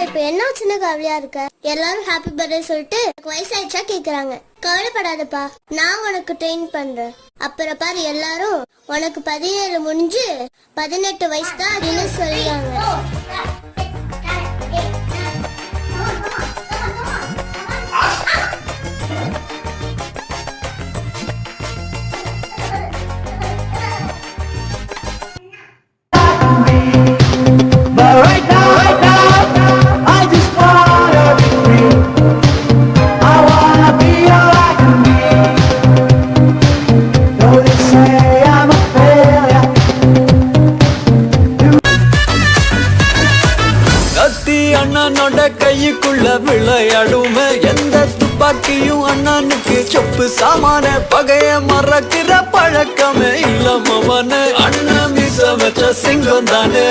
இப்ப என்ன சின்ன கவலையா இருக்க? எல்லாரும் ஹாப்பி பர்த்டே சொல்லிட்டு வயசாயிடுச்சா கேக்குறாங்க. கவலைப்படாதப்பா, நான் உனக்கு ட்ரெயின் பண்றேன். அப்புறம் பாரு, எல்லாரும் உனக்கு 17 முடிஞ்சு 18 வயசு தான் அப்படின்னு சொல்லுவாங்க. அண்ணனோட கைக்குள்ள விளையாடுமே எந்த துப்பாக்கியும் அண்ணனுக்கு சொப்பு சாமான பகைய மறக்கிற பழக்கமே இல்ல மவனே. அண்ணன் மீச வச்ச சிங்கம் தானே.